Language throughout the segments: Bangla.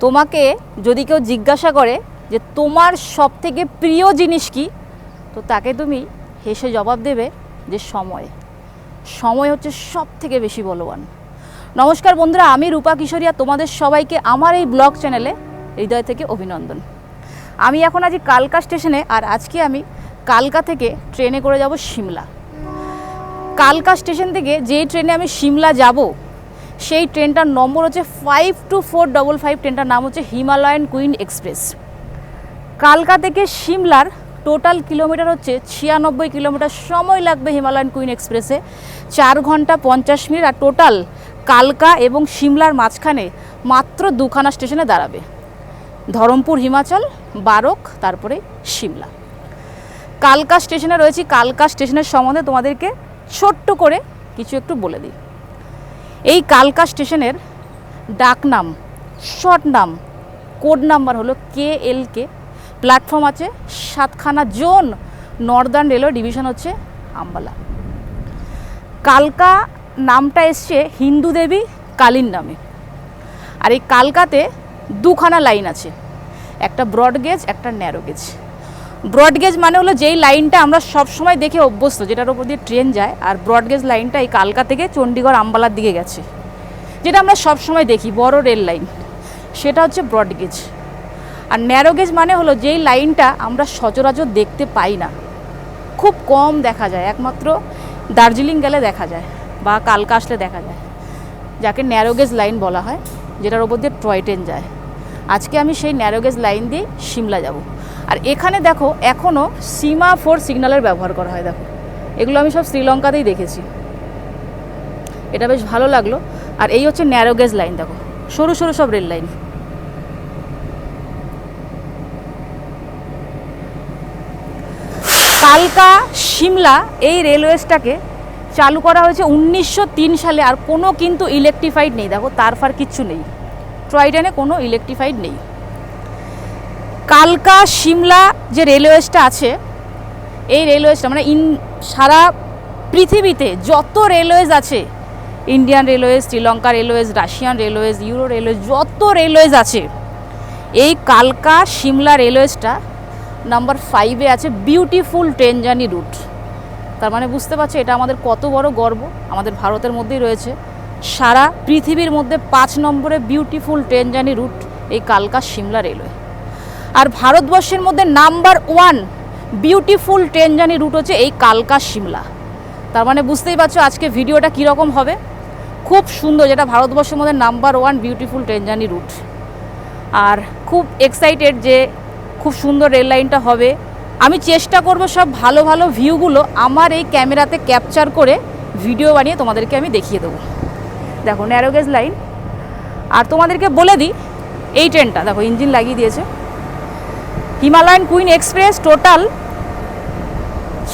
তোমাকে যদি কেউ জিজ্ঞাসা করে যে তোমার সবথেকে প্রিয় জিনিস কি, তো তাকে তুমি হেসে জবাব দেবে যে সময়। সময় হচ্ছে সবথেকে বেশি বলবান। নমস্কার বন্ধুরা, আমি রূপা কিশোরিয়া, তোমাদের সবাইকে আমার এই ব্লগ চ্যানেলে হৃদয় থেকে অভিনন্দন। আমি এখন আছি কালকা স্টেশনে, আর আজকে আমি কালকা থেকে ট্রেনে করে যাব সিমলা। কালকা স্টেশন থেকে যেই ট্রেনে আমি সিমলা যাব, সেই ট্রেনটার নম্বর হচ্ছে 524555। ট্রেনটার নাম হচ্ছে হিমালয়ান কুইন এক্সপ্রেস। কালকা থেকে সিমলার টোটাল কিলোমিটার হচ্ছে 96 কিলোমিটার। সময় লাগবে হিমালয়ান কুইন এক্সপ্রেসে 4 ঘন্টা 50 মিনিট। আর টোটাল কালকা এবং সিমলার মাঝখানে মাত্র দুখানা স্টেশনে দাঁড়াবে, ধরমপুর হিমাচল, বারক, তারপরে সিমলা। কালকা স্টেশনে রয়েছি। কালকা স্টেশনের সম্বন্ধে তোমাদেরকে ছোট্ট করে কিছু একটু বলে দিই। এই কালকা স্টেশনের ডাক নাম, শর্ট নাম, কোড নাম্বার হলো KLK। প্ল্যাটফর্ম আছে 7খানা। জোন নর্দার্ন রেলওয়ে ডিভিশন হচ্ছে আম্বালা। কালকা নামটা এসছে হিন্দু দেবী কালীর নামে। আর এই কালকাতে দুখানা লাইন আছে, একটা ব্রডগেজ, একটা ন্যারো গেজ। ব্রডগেজ মানে হলো যেই লাইনটা আমরা সব সময় দেখে অভ্যস্ত, যেটার উপর দিয়ে ট্রেন যায়। আর ব্রডগেজ লাইনটা এই কালকা থেকে চণ্ডীগড় আম্বালার দিকে গেছে, যেটা আমরা সব সময় দেখি, বড় রেল লাইন, সেটা হচ্ছে ব্রডগেজ। আর ন্যারো গেজ মানে হলো যেই লাইনটা আমরা সচরাচর দেখতে পাই না, খুব কম দেখা যায়, একমাত্র দার্জিলিং গেলে দেখা যায় বা কালকা আসলে দেখা যায়, যাকে ন্যারো গেজ লাইন বলা হয়, যেটার উপর দিয়ে টয় ট্রেন যায়। আজকে আমি সেই ন্যারো গেজ লাইন দিয়ে সিমলা যাব। আর এখানে দেখো এখনও সিমাফোর সিগন্যালের ব্যবহার করা হয়। দেখো, এগুলো আমি সব শ্রীলঙ্কাতেই দেখেছি, এটা বেশ ভালো লাগলো। আর এই হচ্ছে ন্যারো গেজ লাইন। দেখো সরু সরু সব রেল লাইন। কালকা সিমলা এই রেলওয়েজটাকে চালু করা হয়েছে 1903 সালে। আর কোনো কিন্তু ইলেকট্রিফাইড নেই। দেখো তারফার কিচ্ছু নেই, টয় ট্রেনে কোনো ইলেকট্রিফাইড নেই। কালকা সিমলা যে রেলওয়েজটা আছে, এই রেলওয়েজটা মানে সারা পৃথিবীতে যত রেলওয়েজ আছে, Indian railways, Sri Lanka railways, Russian railways, euro railways, যত রেলওয়েজ আছে, এই কালকা সিমলা রেলওয়েজটা নাম্বার 5-এ আছে বিউটিফুল ট্রেন জার্নি রুট। তার মানে বুঝতে পারছো এটা আমাদের কত বড় গর্ব। আমাদের ভারতের মধ্যেই রয়েছে, সারা পৃথিবীর মধ্যে 5 নম্বরে বিউটিফুল ট্রেন জার্নি রুট এই কালকা সিমলা রেলওয়ে। আর ভারতবর্ষের মধ্যে number 1 beautiful train journey route হচ্ছে এই কালকা সিমলা। তার মানে বুঝতেই পারছো আজকে ভিডিওটা কীরকম হবে। খুব সুন্দর, যেটা ভারতবর্ষের মধ্যে number 1 beautiful train journey route. আর খুব এক্সাইটেড যে খুব সুন্দর রেল লাইনটা হবে। আমি চেষ্টা করব সব ভালো ভালো ভিউগুলো আমার এই ক্যামেরাতে ক্যাপচার করে ভিডিও বানিয়ে তোমাদেরকে আমি দেখিয়ে দেবো। দেখো ন্যারো গেজ লাইন। আর তোমাদেরকে বলে দিই, এই ট্রেনটা দেখো ইঞ্জিন লাগিয়ে দিয়েছে। হিমালয়ান কুইন এক্সপ্রেস টোটাল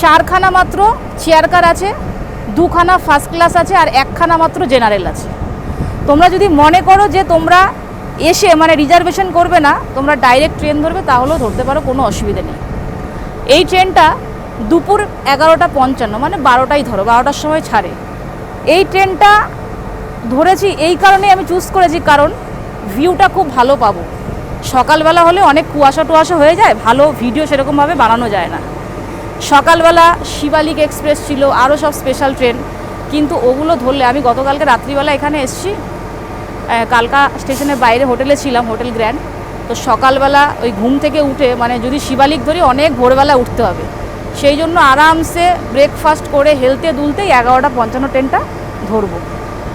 4খানা মাত্র চেয়ার কার আছে, 2খানা ফার্স্ট ক্লাস আছে, আর 1খানা মাত্র জেনারেল আছে। তোমরা যদি মনে করো যে তোমরা এসে মানে রিজার্ভেশন করবে না, তোমরা ডাইরেক্ট ট্রেন ধরবে, তাহলেও ধরতে পারো, কোনো অসুবিধা নেই। এই ট্রেনটা দুপুর 11:55 মানে 12টাই ধরো, 12টার সময় ছাড়ে। এই ট্রেনটা ধরেছি এই কারণেই আমি চুজ করেছি, কারণ ভিউটা খুব ভালো পাবো। সকালবেলা হলে অনেক কুয়াশা টুয়াশা হয়ে যায়, ভালো ভিডিও সেরকমভাবে বানানো যায় না। সকালবেলা শিবালিক এক্সপ্রেস ছিল, আরও সব স্পেশাল ট্রেন, কিন্তু ওগুলো ধরলে, আমি গতকালকে রাত্রিবেলা এখানে এসেছি, কালকা স্টেশনের বাইরে হোটেলে ছিলাম, হোটেল গ্র্যান্ড। তো সকালবেলা ওই ঘুম থেকে উঠে, মানে যদি শিবালিক ধরি অনেক ভোরবেলা উঠতে হবে, সেই জন্য আরামসে ব্রেকফাস্ট করে হেলতে দুলতেই 11:55 ট্রেনটা ধরবো।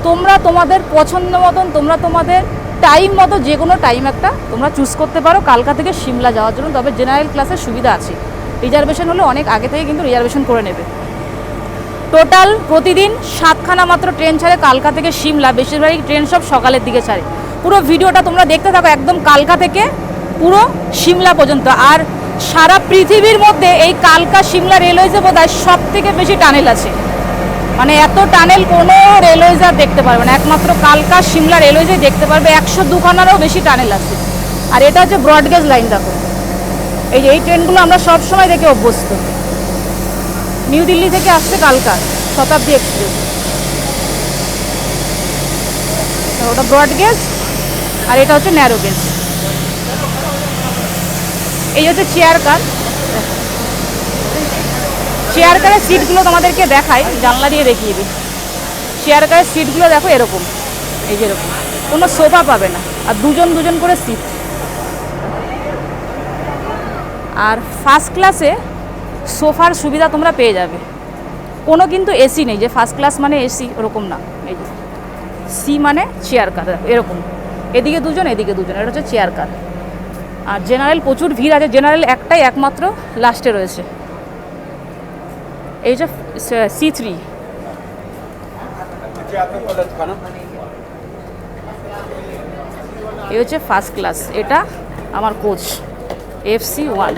তোমরা তোমাদের পছন্দ মতন, তোমরা তোমাদের টাইম মতো যে কোনো টাইম একটা তোমরা চুজ করতে পারো কালকা থেকে সিমলা যাওয়ার জন্য। তবে জেনারেল ক্লাসের সুবিধা আছে, রিজার্ভেশন হলে অনেক আগে থেকে কিন্তু রিজার্ভেশন করে নেবে। টোটাল প্রতিদিন 7খানা মাত্র ট্রেন ছাড়ে কালকা থেকে সিমলা। বেশিরভাগই ট্রেন সব সকালের দিকে ছাড়ে। পুরো ভিডিওটা তোমরা দেখতে থাকো, একদম কালকা থেকে পুরো সিমলা পর্যন্ত। আর সারা পৃথিবীর মধ্যে এই কালকা সিমলা রেলওয়েজে বোধহয় সব থেকে বেশি টানেল আছে, মানে এত টানেল কোনো রেলওয়েজ আর দেখতে পারবে না, একমাত্র কালকা সিমলা রেলওয়েজে দেখতে পারবে। 102খানারও বেশি টানেল আছে। আর এটা হচ্ছে ব্রডগেজ লাইন। দেখো এই ট্রেনগুলো আমরা সব সময় দেখে অভ্যস্ত। নিউ দিল্লি থেকে আসছে কালকা শতাব্দী এক্সপ্রেস, ওটা ব্রডগেজ আর এটা হচ্ছে ন্যারো গেজ। এই হচ্ছে চেয়ার কার। চেয়ার কারের সিটগুলো তোমাদেরকে দেখাই, জানলা দিয়ে দেখিয়ে দিই। চেয়ার কারের সিটগুলো দেখো এরকম, এই যে এরকম, কোনো সোফা পাবে না, আর দুজন দুজন করে সিট। আর ফার্স্ট ক্লাসে সোফার সুবিধা তোমরা পেয়ে যাবে, কোনো কিন্তু এসি নেই যে ফার্স্ট ক্লাস মানে এসি, ওরকম না। এই যে সি মানে চেয়ার কার, এরকম এদিকে দুজন এদিকে দুজন, এটা হচ্ছে চেয়ার কার। আর জেনারেল প্রচুর ভিড় আছে, জেনারেল একটাই একমাত্র লাস্টে রয়েছে। এই যে C3, এই হচ্ছে ফার্স্ট ক্লাস, এটা আমার কোচ FC1।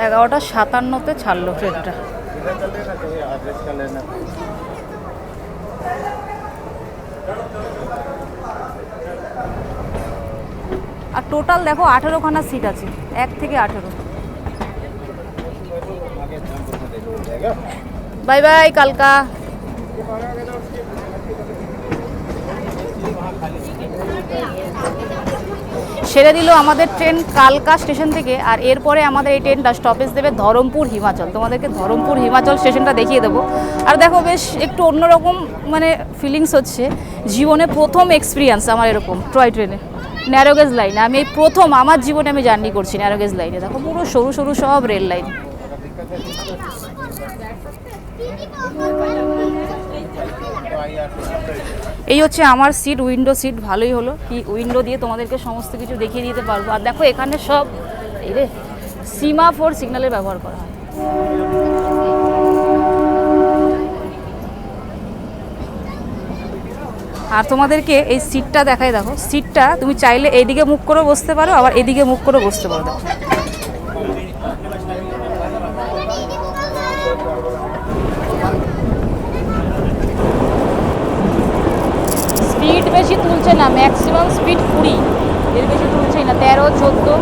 11:57 ছাড়লো ট্রেনটা। আর টোটাল দেখো 18খানা সিট আছে, 1 থেকে 18। বাই বাই কালকা। ছেড়ে দিল আমাদের ট্রেন কালকা স্টেশন থেকে, আর এরপরে আমাদের এই ট্রেনটা স্টপেজ দেবে ধরমপুর হিমাচল। তোমাদেরকে ধরমপুর হিমাচল স্টেশনটা দেখিয়ে দেবো। আর দেখো বেশ একটু অন্যরকম মানে ফিলিংস হচ্ছে, জীবনে প্রথম এক্সপিরিয়েন্স আমার এরকম টয় ট্রেনে, ন্যারোগেজ লাইনে। আমি এই প্রথম আমার জীবনে আমি জার্নি করছি ন্যারোগেজ লাইনে। দেখো পুরো সরু সরু সব রেল লাইন। এই হচ্ছে আমার সিট, উইন্ডো সিট। ভালোই হলো কি উইন্ডো দিয়ে তোমাদেরকে সমস্ত কিছু দেখিয়ে দিতে পারবো। আর দেখো এখানে সব এই রে সিমাফোর সিগন্যালের ব্যবহার করা হয়। আর তোমাদেরকে এই সিটটা দেখাই, দেখো সিটটা তুমি চাইলে এইদিকে মুখ করে বসতে পারো, আবার এদিকে মুখ করে বসতে পারো। দেখো স্পিড বেশি তুলছে না, ম্যাক্সিমাম স্পিড 20, এর বেশি তুলছেই না, 13, 14।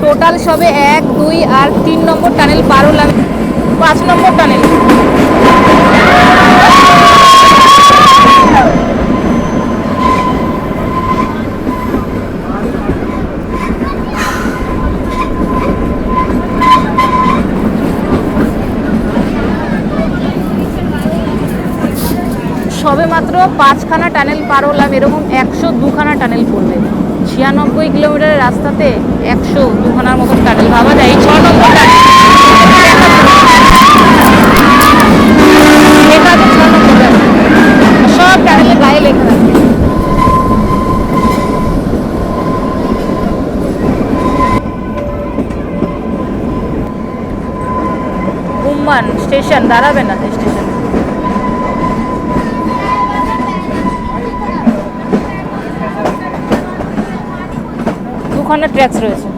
টোটাল সবে 1, 2 আর 3 নম্বর টানেল পার হলাম, 5 নম্বর টানেল। সবে মাত্র 5খানা টানেল পার হলাম, এরকম 102খানা টানেল পড়বে। 96 কিলোমিটারের রাস্তাতে 102খানার মতন টানেল, ভাবা যায়। এই 6 নম্বর টানেল, সব টানেলের গায়ে লেখা থাকে। গুম্মান স্টেশন, দাঁড়াবে না স্টেশন। দুখানা ট্র্যাক্স রয়েছে,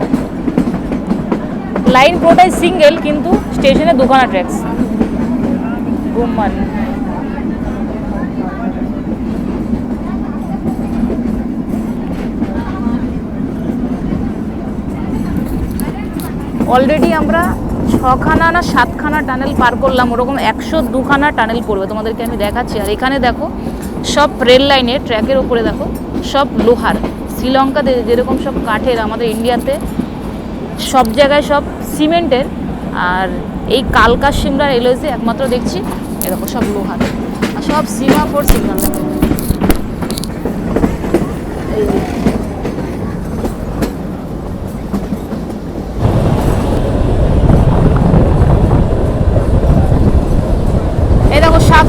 লাইন পুরোটাই সিঙ্গেল, কিন্তু স্টেশনে 2খানা ট্র্যাক্স। গুম্মান অলরেডি আমরা 6খানা না 7খানা টানেল পার করলাম, ওরকম 102খানা টানেল পড়বে, তোমাদেরকে আমি দেখাচ্ছি। আর এখানে দেখো সব রেল লাইনে ট্র্যাকের উপরে দেখো সব লোহার, শ্রীলঙ্কাতে যেরকম সব কাঠের, আমাদের ইন্ডিয়াতে সব জায়গায় সব সিমেন্টের। আর এই কালকা সিমলা রেলওয়েতে একমাত্র দেখছি এরকম সব লোহার, আর সব সিমাফোর সিগন্যাল। দেখো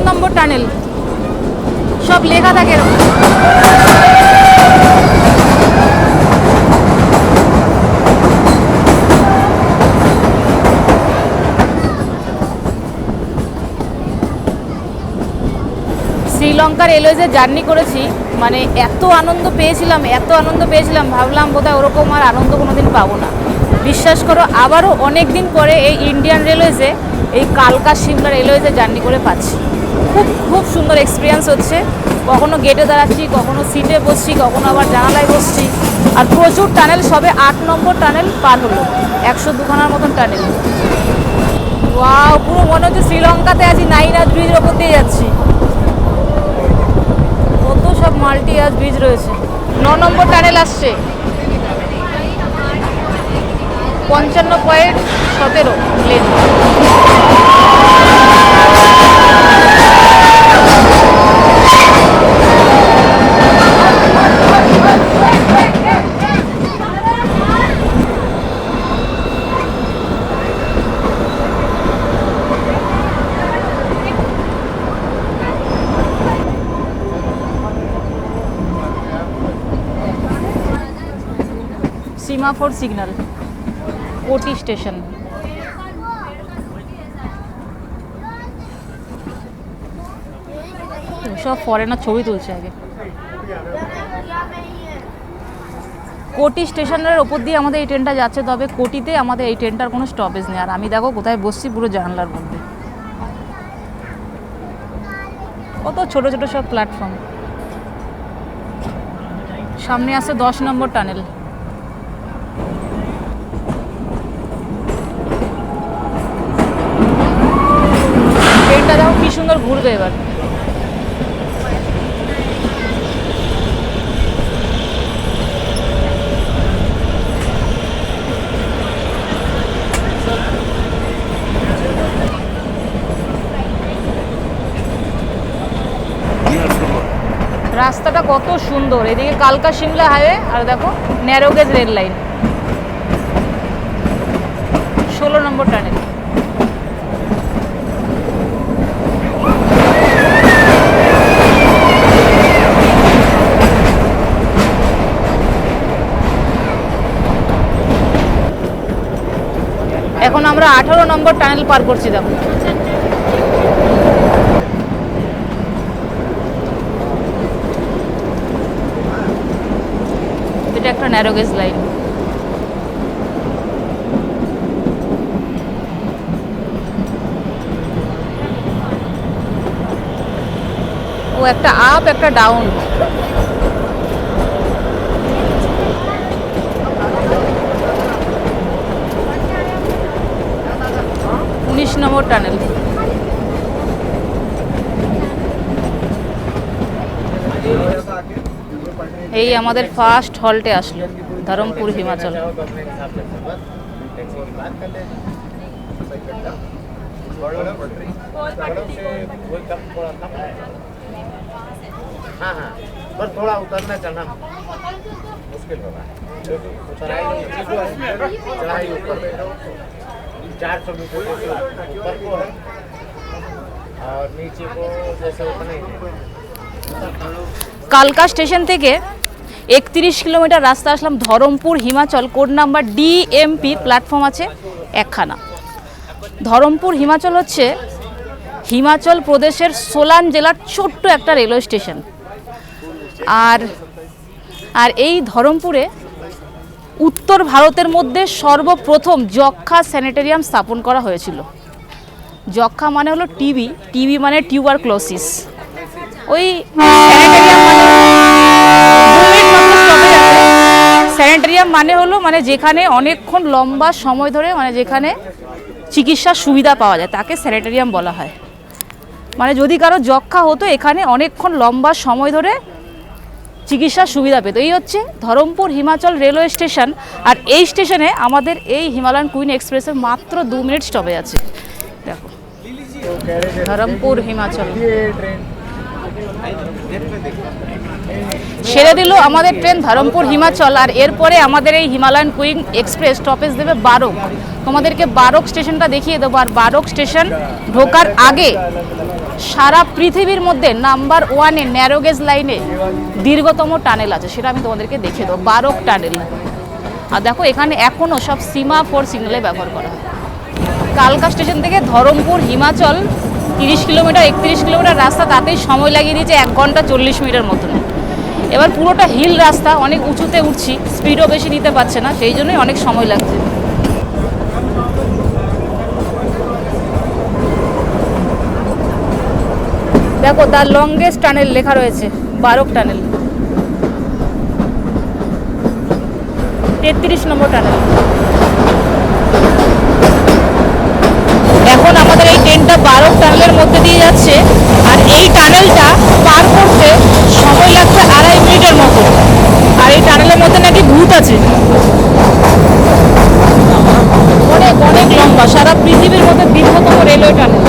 নম্বর টানেল, সব লেখা থাকে এরকম। শ্রীলঙ্কার রেলওয়েজে জার্নি করেছি, মানে এত আনন্দ পেয়েছিলাম, ভাবলাম বোধহয় ওরকম আর আনন্দ কোনোদিন পাবো না। বিশ্বাস করো, আবারও অনেক দিন পরে এই ইন্ডিয়ান রেলওয়েজে, এই কালকা সিমলা রেলওয়েজে জার্নি করে পাচ্ছি। খুব খুব সুন্দর এক্সপিরিয়েন্স হচ্ছে। কখনো গেটে দাঁড়াচ্ছি, কখনো সিটে বসছি, কখনো আবার জানালায় বসছি। আর প্রচুর টানেল, সবে 8 নম্বর টানেল পার হলো, 102খানার মতন টানেল। ওয়াও, পুরো মনে হচ্ছে শ্রীলঙ্কাতে আছি, নাইনা ব্রিজের ওপর দিয়ে যাচ্ছি। কত সব মাল্টি আজ ব্রিজ রয়েছে। 9 নম্বর টানেল আসছে, 55.17 লেন। सीमाफोर सिग्नल, कोटी स्टेशन। सब फरेनार छवि तुलছে আগে। कोटी स्टेशনের ওপর দিয়ে আমাদের এই ট্রেনটা যাচ্ছে, তবে কোটিতে আমাদের এই ট্রেনটার কোনো স্টপেজ নেই। আর আমি দেখো কোথায় বসছি, পুরো জানলার মধ্যে। কত ছোট ছোট সব প্ল্যাটফর্ম। সামনে আছে 10 নম্বর টানেল। ট্রেনটা দেখো কি সুন্দর ঘুরবে এবার। রাস্তাটা কত সুন্দর, এদিকে কালকা শিমলা হাইওয়ে, আর দেখো ন্যারো গেজ রেল লাইন। 16 নম্বর টানেল। এখন আমরা 18 নম্বর টানেল পার করছি। দেখো এটা একটা ন্যারো গেজ লাইন। ও একটা আপ একটা ডাউন। 19 নম্বর টানেল। এই আমাদের ফার্স্ট হল্টে আসলো, ধরমপুর হিমাচল। हाँ हाँ, पर थोड़ा उतरना चढ़ना मुश्किल होगा। चढ़ाई ऊपर 400 मीटर ऊपर को है और नीचे को जैसे उतने ही है। কালকা স্টেশন থেকে 31 কিলোমিটার রাস্তা আসলাম Dharampur Himachal. Code number DMP, platform আছে একখানা। ধরমপুর হিমাচল হচ্ছে হিমাচল প্রদেশের সোলান জেলার ছোট্ট একটা রেলওয়ে স্টেশন। আর আর এই ধরমপুরে উত্তর ভারতের মধ্যে সর্বপ্রথম যক্ষ্মা স্যানিটেরিয়াম স্থাপন করা হয়েছিল। যক্ষ্মা মানে হলো টিবি মানে টিউবারক্লোসিস। ওই স্যানিটেরিয়াম মানে হলো মানে যেখানে অনেকক্ষণ লম্বা সময় ধরে মানে যেখানে চিকিৎসার সুবিধা পাওয়া যায় তাকে স্যানিটেরিয়াম বলা হয়। মানে যদি কারো যক্ষ্মা হতো এখানে অনেকক্ষণ লম্বা সময় ধরে চিকিৎসার সুবিধা পেত। এই হচ্ছে ধরমপুর হিমাচল রেলওয়ে স্টেশন। আর এই স্টেশনে আমাদের এই হিমালয়ান কুইন এক্সপ্রেসের মাত্র 2 মিনিট স্টপেজ আছে। দেখো ধরমপুর হিমাচল ছেড়ে দিল আমাদের ট্রেন ধরমপুর হিমাচল। আর এরপরে আমাদের এই হিমালয়ান কুইন এক্সপ্রেস স্টপেজ দেবে বারক। তোমাদেরকে বারক স্টেশনটা দেখিয়ে দেবো। আর বারক স্টেশন ঢোকার আগে সারা পৃথিবীর মধ্যে নাম্বার 1-এ ন্যারো গেজ লাইনে দীর্ঘতম টানেল আছে, সেটা আমি তোমাদেরকে দেখিয়ে দেবো, বারক টানেল। আর দেখো এখানে এখনও সব সিমাফোর সিগন্যালে ব্যবহার করা হয়। কালকা স্টেশন থেকে ধরমপুর হিমাচল 30 কিলোমিটার 31 কিলোমিটার রাস্তা, তাতেই সময় লাগিয়ে দিয়েছে 1 ঘন্টা 40 মিনিটের মতন। এবার পুরোটা হিল রাস্তা, অনেক উঁচুতে উঠছি, স্পিডও বেশি নিতে পারছে না, সেই জন্যই অনেক সময় লাগছে। দেখো দ্য লংগেস্ট টানেল লেখা রয়েছে, বারক টানেল, 33 নম্বর টানেল। এখন আমাদের এই ট্রেনটা বারক টানেলের মধ্যে দিয়ে যাচ্ছে, আর এই টানেলটা পার করতে সময় লাগছে 2.5 মিনিটের মতো। আর এই টানেলের মধ্যে নাকি ভূত আছে, অনেক অনেক লম্বা, সারা পৃথিবীর মধ্যে দীর্ঘতম রেলওয়ে টানেল।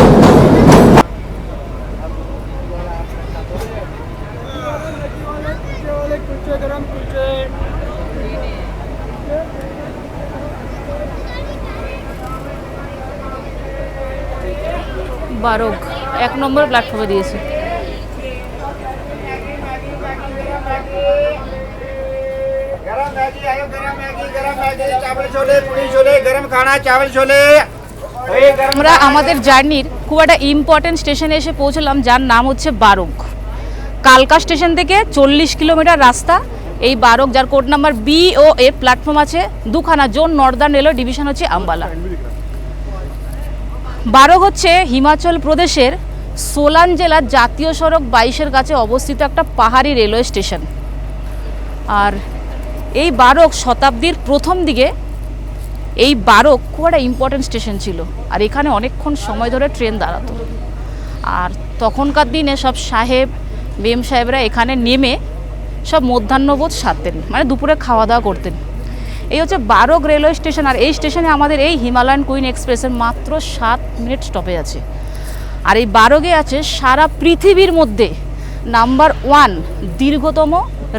বারক 1 নম্বর প্ল্যাটফর্মে দিয়েছে। আমরা আমাদের জার্নির খুব একটা ইম্পর্টেন্ট স্টেশনে এসে পৌঁছলাম, যার নাম হচ্ছে বারক। কালকা স্টেশন থেকে 40 কিলোমিটার রাস্তা এই বারক, যার কোড নাম্বার BOA, প্ল্যাটফর্ম আছে দুখানা, জোন নর্দার্ন রেলওয়ে ডিভিশন হচ্ছে আম্বালা। বারক হচ্ছে হিমাচল প্রদেশের সোলান জেলার জাতীয় সড়ক 22-এর কাছে অবস্থিত একটা পাহাড়ি রেলওয়ে স্টেশন। আর এই বারক শতাব্দীর প্রথম দিকে এই বারক খুব একটা ইম্পর্টেন্ট স্টেশন ছিল, আর এখানে অনেকক্ষণ সময় ধরে ট্রেন দাঁড়াতো। আর তখনকার দিনে সব সাহেব বেম সাহেবরা এখানে নেমে সব মধ্যাহ্নভোজ সারতেন, মানে দুপুরে খাওয়া দাওয়া করতেন। এই হচ্ছে বারক রেলওয়ে স্টেশন। আর এই স্টেশনে আমাদের এই হিমালয়ান কুইন এক্সপ্রেসের মাত্র 7 মিনিট স্টপেজ আছে। আর এই বারকে আছে সারা পৃথিবীর মধ্যে নাম্বার 1 দীর্ঘতম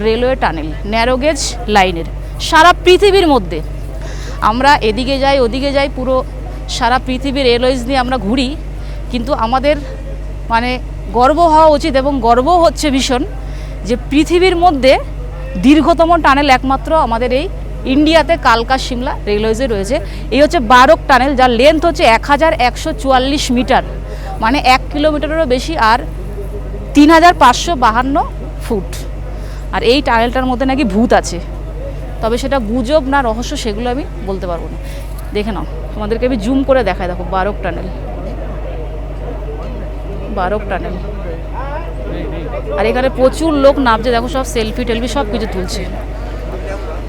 রেলওয়ে টানেল, ন্যারো গেজ লাইনের, সারা পৃথিবীর মধ্যে। আমরা এদিকে যাই ওদিকে যাই, পুরো সারা পৃথিবীর রেলওয়েজ নিয়ে আমরা ঘুরি, কিন্তু আমাদের মানে গর্ব হওয়া উচিত, এবং গর্ব হচ্ছে ভীষণ, যে পৃথিবীর মধ্যে দীর্ঘতম টানেল একমাত্র আমাদের এই ইন্ডিয়াতে কালকা সিমলা রেলওয়েজে রয়েছে। এই হচ্ছে বারক টানেল, যার লেন্থ হচ্ছে 1144 মিটার, মানে 1 কিলোমিটারেরও বেশি, আর 3552 ফুট। আর এই টানেলটার মধ্যে নাকি ভূত আছে, তবে সেটা গুজব না রহস্য সেগুলো আমি বলতে পারবো না। দেখে নাও, তোমাদেরকে আমি জুম করে দেখাই। দেখো বারক টানেল, বারক টানেল। আর এখানে প্রচুর লোক নামছে, দেখো সব সেলফি টেলফি সব কিছু তুলছে।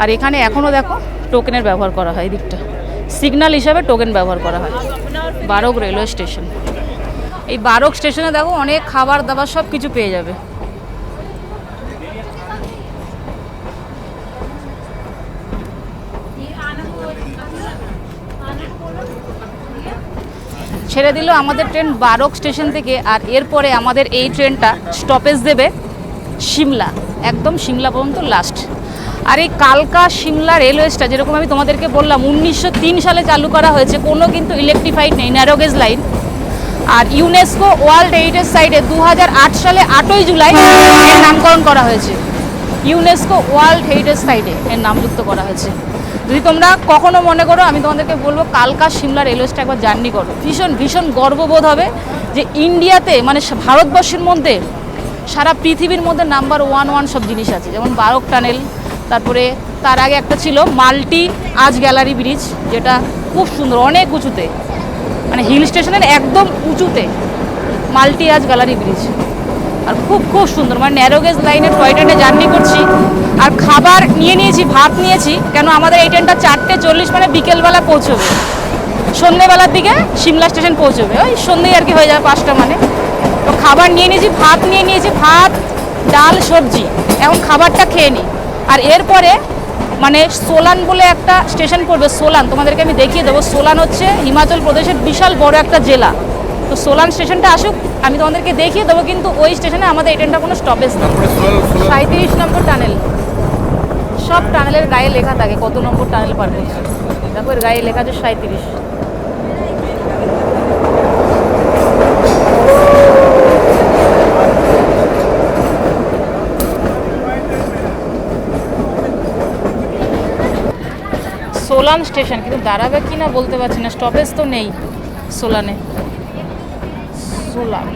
আর এখানে এখনও দেখো টোকেনের ব্যবহার করা হয়, এই দিকটা সিগন্যাল হিসাবে টোকেন ব্যবহার করা হয়। বারক রেলওয়ে স্টেশন, এই বারক স্টেশনে দেখো অনেক খাবার দাবার সব কিছু পেয়ে যাবে। ছেড়ে দিল আমাদের ট্রেন বারক স্টেশন থেকে, আর এরপরে আমাদের এই ট্রেনটা স্টপেজ দেবে সিমলা, একদম সিমলা পর্যন্ত লাস্ট। আর এই কালকা সিমলা রেলওয়েজটা যেরকম আমি তোমাদেরকে বললাম 1903 সালে চালু করা হয়েছে, কোনো কিন্তু ইলেকট্রিফাইড নেই, ন্যারো গেজ লাইন। আর ইউনেস্কো ওয়ার্ল্ড হেরিটেজ সাইটে 2008 সালে 8ই জুলাই এর নামকরণ করা হয়েছে, ইউনেস্কো ওয়ার্ল্ড হেরিটেজ সাইটে এর নামযুক্ত করা হয়েছে। যদি তোমরা কখনো মনে করো, আমি তোমাদেরকে বলবো কালকা সিমলা রেলওয়েজটা একবার জার্নি করো, ভীষণ ভীষণ গর্ববোধ হবে যে ইন্ডিয়াতে, মানে ভারতবর্ষের মধ্যে, সারা পৃথিবীর মধ্যে নাম্বার 1 সব জিনিস আছে। যেমন বারক টানেল, তারপরে তার আগে একটা ছিল মাল্টি আজ গ্যালারি ব্রিজ, যেটা খুব সুন্দর, অনেক উঁচুতে, মানে হিল স্টেশনের একদম উঁচুতে মাল্টি আজ গ্যালারি ব্রিজ। আর খুব খুব সুন্দর, মানে ন্যারো গেজ লাইনের টয় ট্রেনে জার্নি করছি। আর খাবার নিয়ে নিয়েছি, ভাত নিয়েছি, কেন আমাদের এই ট্রেনটা 4:40 মানে বিকেলবেলা পৌঁছবে, সন্ধ্যেবেলার দিকে সিমলা স্টেশন পৌঁছবে, ওই সন্ধ্যেই আর কি হয়ে যাবে 5টা মানে। তো খাবার নিয়ে নিয়েছি, ভাত নিয়ে নিয়েছি, ভাত ডাল সবজি, এখন খাবারটা খেয়ে নিই। আর এরপরে মানে সোলান বলে একটা স্টেশন পড়বে, সোলান তোমাদেরকে আমি দেখিয়ে দেবো। সোলান হচ্ছে হিমাচল প্রদেশের বিশাল বড় একটা জেলা। তো সোলান স্টেশনটা আসুক, আমি তোমাদেরকে দেখিয়ে দেবো, কিন্তু ওই স্টেশনে আমাদের এই ট্রেনটা কোনো স্টপেজ নেই। 37 নম্বর টানেল, সব টানেলের গায়ে লেখা থাকে কত নম্বর টানেল পার করছে। দেখো এর গায়ে লেখা আছে 37। সোলান স্টেশন, কিন্তু দাঁড়াবে কি না বলতে পারছি না, স্টপেজ তো নেই সোলানে। সোলান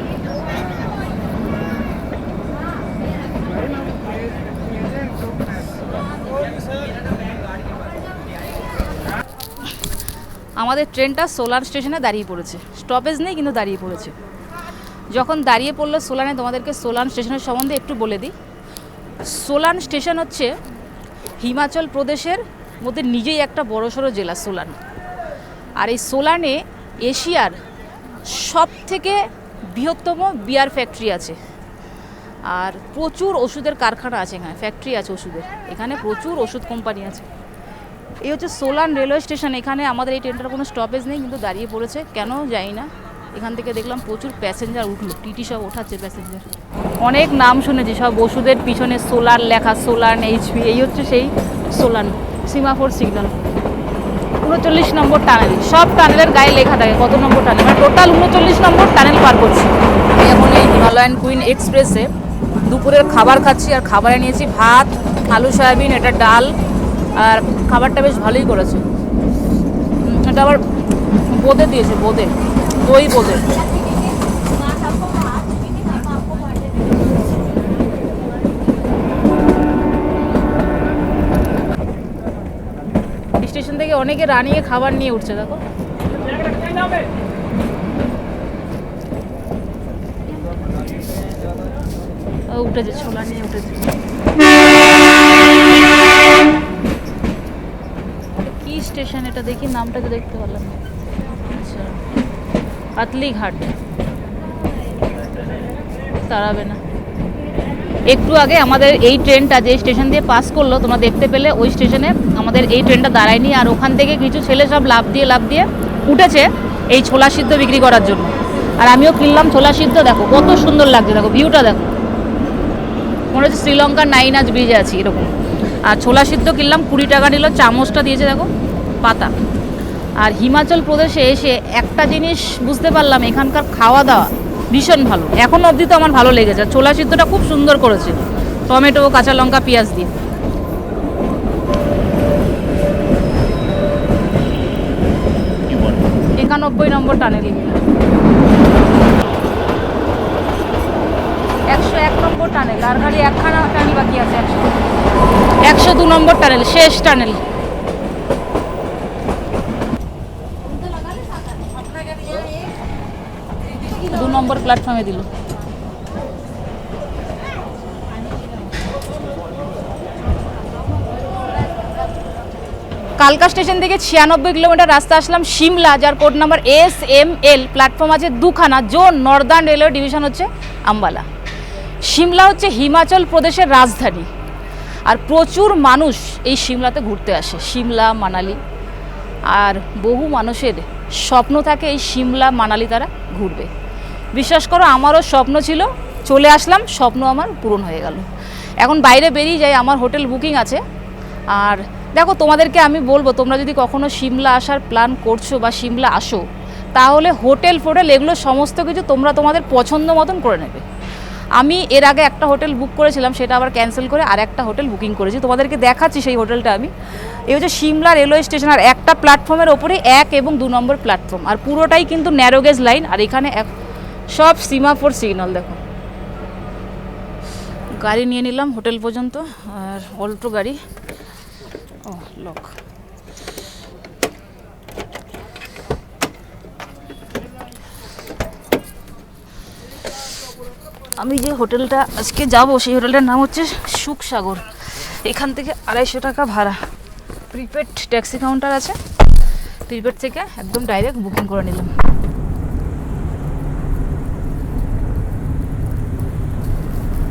আমাদের ট্রেনটা সোলান স্টেশনে দাঁড়িয়ে পড়েছে, স্টপেজ নেই কিন্তু দাঁড়িয়ে পড়েছে। যখন দাঁড়িয়ে পড়লো সোলানে, তোমাদেরকে সোলান স্টেশনের সম্বন্ধে একটু বলে দিই। সোলান স্টেশন হচ্ছে হিমাচল প্রদেশের মধ্যে নিজেই একটা বড়সড় জেলা সোলান। আর এই সোলানে এশিয়ার সব থেকে বৃহত্তম বিয়ার ফ্যাক্টরি আছে, আর প্রচুর ওষুধের কারখানা আছে, এখানে ফ্যাক্টরি আছে ওষুধের, এখানে প্রচুর ওষুধ কোম্পানি আছে। এই হচ্ছে সোলান রেলওয়ে স্টেশন। এখানে আমাদের এই ট্রেনটার কোনো স্টপেজ নেই কিন্তু দাঁড়িয়ে পড়েছে, কেন জানি না। এখান থেকে দেখলাম প্রচুর প্যাসেঞ্জার উঠলো, টিটি সব ওঠাচ্ছে প্যাসেঞ্জার। অনেক নাম শুনেছি, সব ওষুধের পিছনে সোলার লেখা, সোলান, এইচপি। এই হচ্ছে সেই সোলান সিমাফোর সিগন্যাল। 39 নম্বর টানেল, সব টানেলের গায়ে লেখা থাকে কত নম্বর টানেল, মানে টোটাল 39 নম্বর টানেল পার করছি। আমি এখন এই হিমালয়ান কুইন এক্সপ্রেসে দুপুরের খাবার খাচ্ছি, আর খাবারে নিয়েছি ভাত, আলু সয়াবিন, এটা ডাল, আর খাবারটা বেশ ভালোই করেছে। এটা আবার বোঁদে দিয়েছে, বোঁদে, দই বোঁদে। স্টেশন থেকে অনেকে রানিয়ে খাবার নিয়ে উঠছে, দেখো। উঠেছে, ছোলা নিয়ে উঠেছে। কি স্টেশন এটা দেখি, নামটা তো দেখতে পারলাম না। আচ্ছা, পাতলিঘাট, দাঁড়াবে না। একটু আগে আমাদের এই ট্রেনটা যে স্টেশন দিয়ে পাস করলো, তোমরা দেখতে পেলে, ওই স্টেশনে আমাদের এই ট্রেনটা দাঁড়ায়নি। আর ওখান থেকে কিছু ছেলে সব লাফ দিয়ে উঠেছে এই ছোলা সিদ্ধ বিক্রি করার জন্য। আর আমিও কিনলাম ছোলা সিদ্ধ। দেখো কত সুন্দর লাগছে, দেখো ভিউটা দেখো, মনে হচ্ছে শ্রীলঙ্কার নাইনাজ ব্রিজে আছি এরকম। আর ছোলা সিদ্ধ কিনলাম, 20 টাকা নিল। চামচটা দিয়েছে দেখো পাতা। আর হিমাচল প্রদেশে এসে একটা জিনিস বুঝতে পারলাম, এখানকার খাওয়া দাওয়া ভীষণ ভালো। এখন অবধি তো আমার ভালো লেগেছে। ছোলা সিদ্ধটা খুব সুন্দর করেছে, টমেটো, কাঁচা লঙ্কা, পেঁয়াজ দিয়ে। 91 নম্বর টানেল, 101 নম্বর টানেল, আর খালি একখানা টানি বাকি আছে। 102 নম্বর টানেল, শেষ টানেল। দু নম্বর প্ল্যাটফর্মে দিল। কালকা স্টেশন থেকে 96 কিলোমিটার রাস্তা আসলাম সিমলা, যার কোড নাম্বার SML। প্ল্যাটফর্ম আছে দুখানা। জোন নর্দার্ন রেলওয়ে ডিভিশন হচ্ছে আম্বালা। সিমলা হচ্ছে হিমাচল প্রদেশের রাজধানী, আর প্রচুর মানুষ এই সিমলাতে ঘুরতে আসে, সিমলা, মানালি। আর বহু মানুষের স্বপ্ন থাকে এই সিমলা, মানালি তারা ঘুরবে। বিশ্বাস করো, আমারও স্বপ্ন ছিল, চলে আসলাম, স্বপ্ন আমার পূরণ হয়ে গেল। এখন বাইরে বেরিয়ে যাই, আমার হোটেল বুকিং আছে। আর দেখো, তোমাদেরকে আমি বলবো, তোমরা যদি কখনো সিমলা আসার প্ল্যান করছো বা সিমলা আসো, তাহলে হোটেল ফোটেল এগুলো সমস্ত কিছু তোমরা তোমাদের পছন্দ মতন করে নেবে। আমি এর আগে একটা হোটেল বুক করেছিলাম, সেটা আবার ক্যান্সেল করে আর একটা হোটেল বুকিং করেছি, তোমাদেরকে দেখাচ্ছি সেই হোটেলটা আমি। এই হচ্ছে সিমলা রেলওয়ে স্টেশন, আর একটা প্ল্যাটফর্মের ওপরে 1 এবং 2 নম্বর প্ল্যাটফর্ম, আর পুরোটাই কিন্তু ন্যারোগেজ লাইন। আর এখানে সব সিমাফোর সিগন্যাল। দেখো, গাড়ি নিয়ে নিলাম হোটেল পর্যন্ত, আর অল্টো গাড়ি। ও লক। আমি যে হোটেলটা আজকে যাব, সেই হোটেলটার নাম হচ্ছে সুখসাগর। এখান থেকে 250 টাকা ভাড়া। প্রিপেড ট্যাক্সি কাউন্টার আছে, প্রিপেড থেকে একদম ডাইরেক্ট বুকিং করে নিলাম।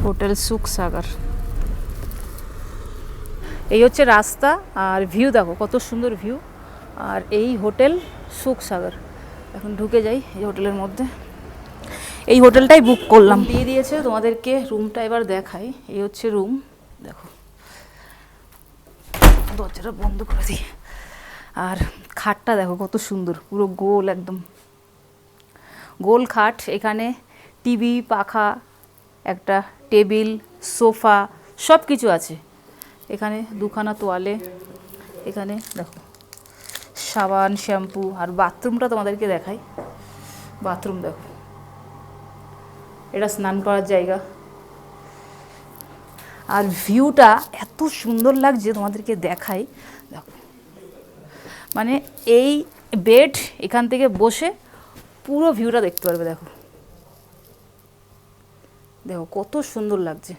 হোটেল সুখসাগর। এই হচ্ছে রাস্তা, আর ভিউ দেখো কত সুন্দর ভিউ। আর এই হোটেল সুখসাগর। এখন ঢুকে যাই এই হোটেলের মধ্যে। এই হোটেলটাই বুক করলাম, দিয়ে দিয়েছে। তোমাদেরকে রুমটা এবার দেখাই। এই হচ্ছে রুম, দেখো, দরজাটা বন্ধ করে দিই। আর খাটটা দেখো কত সুন্দর, পুরো গোল, একদম গোল খাট। এখানে টিভি, পাখা, একটা টেবিল, সোফা, সব কিছু আছে। এখানে দুখানা তোয়ালে। এখানে দেখো সাবান, শ্যাম্পু। আর বাথরুমটা তোমাদেরকে দেখাই। বাথরুম দেখো, এটা স্নান করার জায়গা। আর ভিউটা এত সুন্দর লাগছে, তোমাদেরকে দেখাই। দেখো, মানে এই বেড, এখান থেকে বসে পুরো ভিউটা দেখতে পারবে। দেখো দেখো কত সুন্দর লাগছে।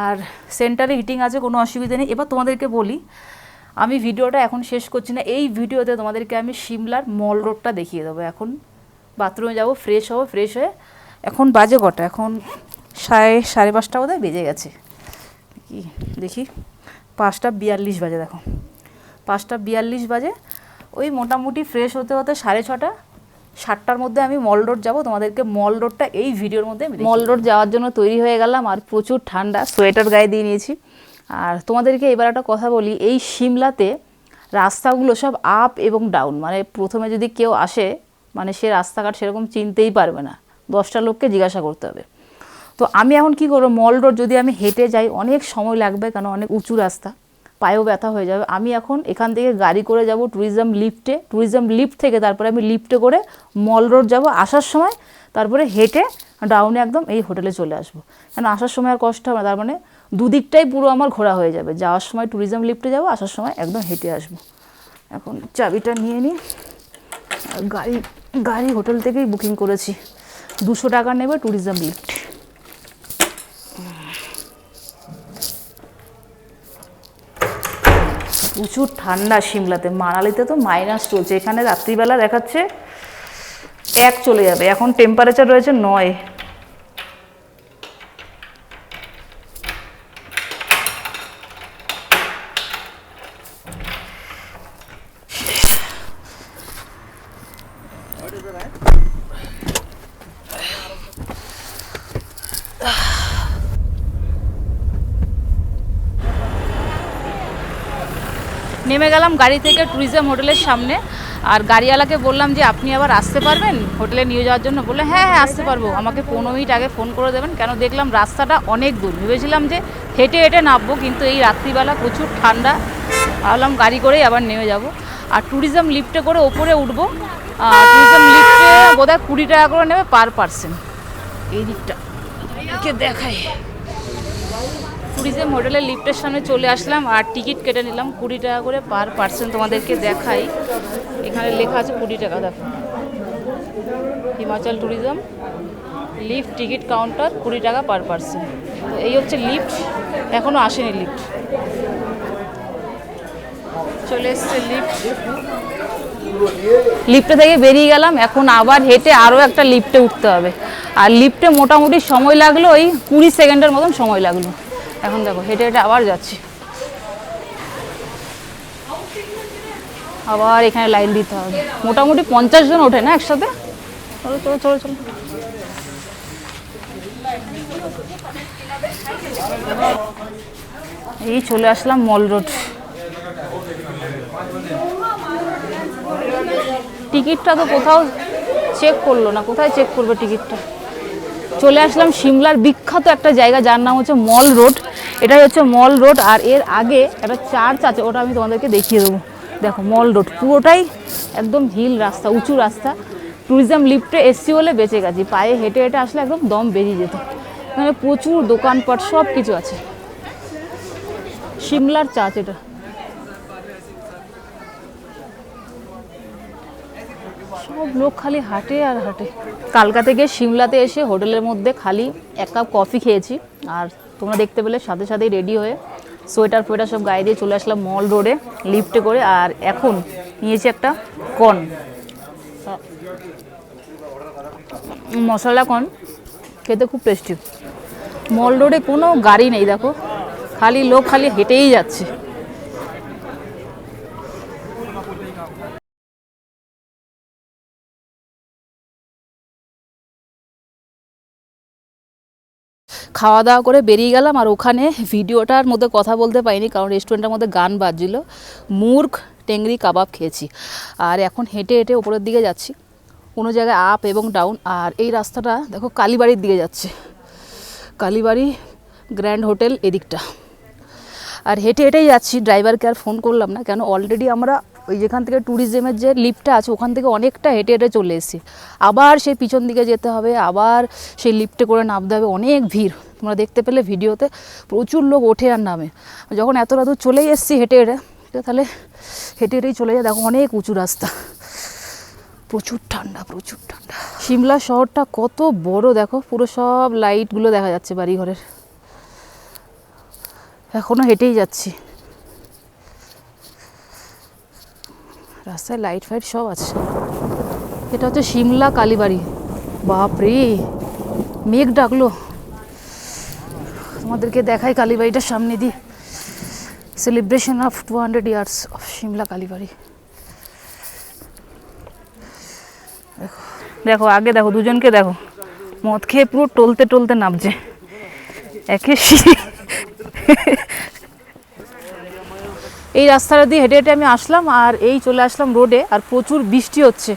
আর সেন্টারে হিটিং আছে, কোনো অসুবিধা নেই। এবার তোমাদেরকে বলি, আমি ভিডিওটা এখন শেষ করছি না, এই ভিডিওতে তোমাদেরকে আমি সিমলার মল রোডটা দেখিয়ে দেবো। এখন বাথরুমে যাব, ফ্রেশ হবো, ফ্রেশ হয়ে এখন বাজে কটা, এখন 5:30 বোধহয় বেজে গেছে কি দেখি, 5:42 বাজে। দেখো 5:42 বাজে। ওই মোটামুটি ফ্রেশ হতে হতে 6:30, 7টার মধ্যে আমি মল রোড যাবো। তোমাদেরকে মল রোডটা এই ভিডিওর মধ্যে, মল রোড যাওয়ার জন্য তৈরি হয়ে গেলাম। আর প্রচুর ঠান্ডা, সোয়েটার গায়ে দিয়ে নিয়েছি। আর তোমাদেরকে এবার একটা কথা বলি, এই সিমলাতে রাস্তাগুলো সব আপ এবং ডাউন। মানে প্রথমে যদি কেউ আসে, মানে সে রাস্তাঘাট সেরকম চিনতেই পারবে না, 10টা লোককে জিজ্ঞাসা করতে হবে। তো আমি এখন কি করবো, মল রোড যদি আমি হেঁটে যাই অনেক সময় লাগবে, কারণ অনেক উঁচু রাস্তা, পায়েও ব্যথা হয়ে যাবে। আমি এখন এখান থেকে গাড়ি করে যাব ট্যুরিজম লিফটে, ট্যুরিজম লিফট থেকে তারপরে আমি লিফটে করে মল রোড যাব। আসার সময় তারপরে হেঁটে ডাউনে একদম এই হোটেলে চলে আসবো, কেন আসার সময় আর কষ্ট হবে না। তার মানে দুদিকটাই পুরো আমার ঘোরা হয়ে যাবে। যাওয়ার সময় ট্যুরিজম লিফটে যাব, আসার সময় একদম হেঁটে আসবো। এখন চাবিটা নিয়ে নিই। গাড়ি হোটেল থেকেই বুকিং করেছি, 200 টাকা নেবে ট্যুরিজম লিফট। প্রচুর ঠান্ডা সিমলাতে, মানালিতে তো মাইনাস চলছে, এখানে রাত্রিবেলা দেখাচ্ছে 1 চলে যাবে। এখন টেম্পারেচার রয়েছে 9। নেমে গেলাম গাড়ি থেকে ট্যুরিজম হোটেলের সামনে। আর গাড়িওয়ালাকে বললাম যে আপনি আবার আসতে পারবেন হোটেলে নিয়ে যাওয়ার জন্য। বললে হ্যাঁ হ্যাঁ আসতে পারবো, আমাকে 15 মিনিট আগে ফোন করে দেবেন। কেন দেখলাম রাস্তাটা অনেক দূর, ভেবেছিলাম যে হেঁটে হেঁটে নামবো, কিন্তু এই রাত্রিবেলা প্রচুর ঠান্ডা, ভাবলাম গাড়ি করেই আবার নেমে যাব। আর ট্যুরিজম লিফটে করে ওপরে উঠবো। ট্যুরিজম লিফটে বোধহয় 20 টাকা করে নেবে পার পার্সন। এই দিকটা দেখাই, ট্যুরিজম হোটেলের লিফটের সামনে চলে আসলাম আর টিকিট কেটে নিলাম 20 টাকা করে পার পার্সন। তোমাদেরকে দেখাই, এখানে লেখা আছে 20 টাকা। দেখো, Himachal tourism lift ticket counter 20 টাকা পার পার্সন। তো এই হচ্ছে লিফট, এখনও আসেনি লিফট, চলে এসছে লিফট। লিফটে থেকে বেরিয়ে গেলাম, এখন আবার হেঁটে আরও একটা লিফটে উঠতে হবে। আর লিফটে মোটামুটি সময় লাগলো ওই 20 সেকেন্ডের মতন সময় লাগলো। এখন দেখো হেঁটে হেঁটে আবার যাচ্ছি, আবার এখানে লাইন দিতে হবে। মোটামুটি 50 জন ওঠে না একসাথে। চলো চলো চলো চলো। এই চলে আসলাম মল রোড। টিকিটটা তো কোথাও চেক করলো না, কোথায় চেক করবে টিকিটটা। চলে আসলাম সিমলার বিখ্যাত একটা জায়গা, যার নাম হচ্ছে মল রোড। এটাই হচ্ছে মল রোড। আর এর আগে একটা চার্চ আছে, ওটা আমি তোমাদেরকে দেখিয়ে দেবো। দেখো মল রোড পুরোটাই একদম হিল রাস্তা, উঁচু রাস্তা। ট্যুরিজম লিফটে এসছি বলে বেঁচে গেছি, পায়ে হেঁটে হেঁটে আসলে একদম দম বেরিয়ে যেত। এখানে প্রচুর দোকানপাট সব কিছু আছে। সিমলার চার্চ এটা। সব লোক খালি হাঁটে আর হাঁটে। কালকা থেকে সিমলাতে এসে হোটেলের মধ্যে খালি 1 কাপ কফি খেয়েছি। আর তোমরা দেখতে পেলে সাথে সাথেই রেডি হয়ে সোয়েটার ফোয়েটার সব গায়ে দিয়ে চলে আসলাম মল রোডে লিফটে করে। আর এখন নিয়েছি একটা কর্ন, মশলা কর্ন, খেতে খুব টেস্টি। মল রোডে কোনো গাড়ি নেই, দেখো খালি লোক খালি হেঁটেই যাচ্ছে। খাওয়া দাওয়া করে বেরিয়ে গেলাম। আর ওখানে ভিডিওটার মধ্যে কথা বলতে পারিনি, কারণ রেস্টুরেন্টের মধ্যে গান বাজছিল। মুর্গ টেংরি কাবাব খেয়েছি। আর এখন হেঁটে হেঁটে ওপরের দিকে যাচ্ছি, কোনো জায়গায় আপ এবং ডাউন। আর এই রাস্তাটা দেখো কালীবাড়ির দিকে যাচ্ছে, কালীবাড়ি গ্র্যান্ড হোটেল এদিকটা। আর হেঁটে হেঁটেই যাচ্ছি, ড্রাইভারকে আর ফোন করলাম না, কেন অলরেডি আমরা ওই যেখান থেকে ট্যুরিজমের যে লিফটটা আছে ওখান থেকে অনেকটা হেঁটে হেঁটে চলে এসেছি। আবার সেই পিছন দিকে যেতে হবে, আবার সেই লিফটে করে নামতে হবে, অনেক ভিড়। তোমরা দেখতে পেলে ভিডিওতে প্রচুর লোক ওঠে আর নামে। যখন এতটা দূর চলেই এসেছি হেঁটে হেঁটে, তাহলে হেঁটে হেঁটেই চলে যায়। দেখো অনেক উঁচু রাস্তা, প্রচুর ঠান্ডা, প্রচুর ঠান্ডা। সিমলা শহরটা কত বড় দেখো, পুরো সব লাইটগুলো দেখা যাচ্ছে বাড়িঘরের। এখনও হেঁটেই যাচ্ছি, রাস্তায় লাইট ফাইট সব আছে। এটা হচ্ছে সিমলা কালীবাড়ি। বাপরে, মেঘ ডাকলো, তোমাদেরকে দেখাই কালীবাড়িটার সামনে দিয়ে। Celebration of 200 years of Shimla Kalibari. দেখো দেখো আগে দেখো, দুজনকে দেখো মদ খেয়ে পুরো টলতে টলতে নামছে একে। এই রাস্তাটা দিয়ে হেঁটে হেঁটে আমি আসলাম, আর এই চলে আসলাম রোডে, আর প্রচুর বৃষ্টি হচ্ছে।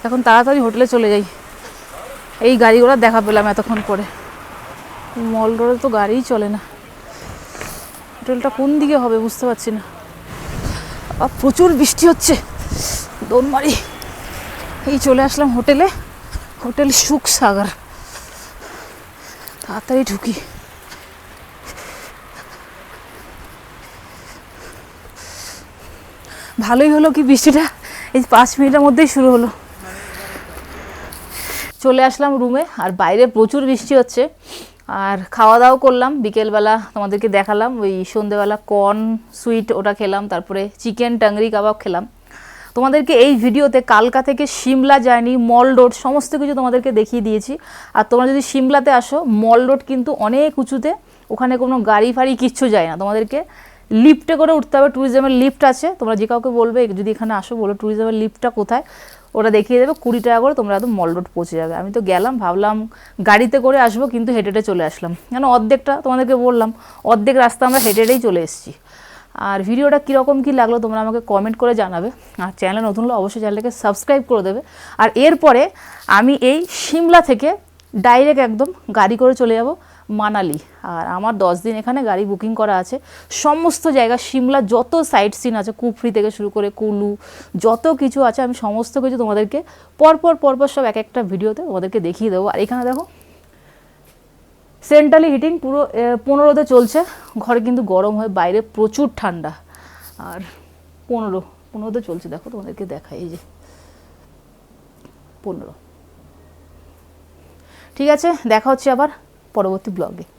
এখন তাড়াতাড়ি হোটেলে চলে যাই। এই গাড়ি ঘোড়া দেখা পেলাম এতক্ষণ পরে। মল রোডে তো গাড়িই চলে না। হোটেলটা কোন দিকে হবে বুঝতে পারছি না, আর প্রচুর বৃষ্টি হচ্ছে। দোনমারি এই চলে আসলাম হোটেলে, হোটেল সুখ সাগর। তাড়াতাড়ি ঢুকি। ভালোই হলো কি বৃষ্টিটা এই 5 মিনিটের মধ্যেই শুরু হলো। চলে আসলাম রুমে, আর বাইরে প্রচুর বৃষ্টি হচ্ছে। আর খাওয়া দাওয়া করলাম বিকেলবেলা, তোমাদেরকে দেখালাম। ওই সন্ধেবেলা কর্ন সুইট ওটা খেলাম, তারপরে চিকেন টাংরি কাবাব খেলাম। তোমাদেরকে এই ভিডিওতে কালকা থেকে সিমলা জার্নি, মল রোড সমস্ত কিছু তোমাদেরকে দেখিয়ে দিয়েছি। আর তোমরা যদি সিমলাতে আসো, মল রোড কিন্তু অনেক উঁচুতে, ওখানে কোনো গাড়ি ফাড়ি কিচ্ছু যায় না, তোমাদেরকে লিফটে করে উঠতে হবে। ট্যুরিজমের লিফট আছে, তোমরা যে কাউকে বলবে যদি এখানে আসো বলো ট্যুরিজমের লিফটটা কোথায়, ওটা দেখিয়ে দেবে। 20 টাকা করে তোমরা একদম মল রোড পৌঁছে যাবে। আমি তো গেলাম, ভাবলাম গাড়িতে করে আসবো, কিন্তু হেঁটে হেঁটে চলে আসলাম। কেন অর্ধেকটা তোমাদেরকে বললাম, অর্ধেক রাস্তা আমরা হেঁটে হেঁটেই চলে এসেছি। আর ভিডিওটা কীরকম কী লাগলো তোমরা আমাকে কমেন্ট করে জানাবে। আর চ্যানেলে নতুন হলে অবশ্যই চ্যানেলটাকে সাবস্ক্রাইব করে দেবে। আর এরপরে আমি এই সিমলা থেকে ডাইরেক্ট একদম গাড়ি করে চলে যাব মানালি। আর আমার 10 দিন এখানে গাড়ি বুকিং করা আছে। সমস্ত জায়গা সিমলা যত সাইট সিন আছে, কুফরি থেকে শুরু করে কুলু, যত কিছু আছে আমি সমস্ত কিছু তোমাদেরকে পরপর সব এক একটা ভিডিওতে তোমাদেরকে দেখিয়ে দেবো। আর এখানে দেখো সেন্ট্রালি হিটিং পুরো 15তে চলছে। ঘরে কিন্তু গরম হয়, বাইরে প্রচুর ঠান্ডা। আর 15তে চলছে, দেখো তোমাদেরকে দেখাই, এই যে 15। ঠিক আছে, দেখা হচ্ছে আবার পরবর্তী ব্লগে।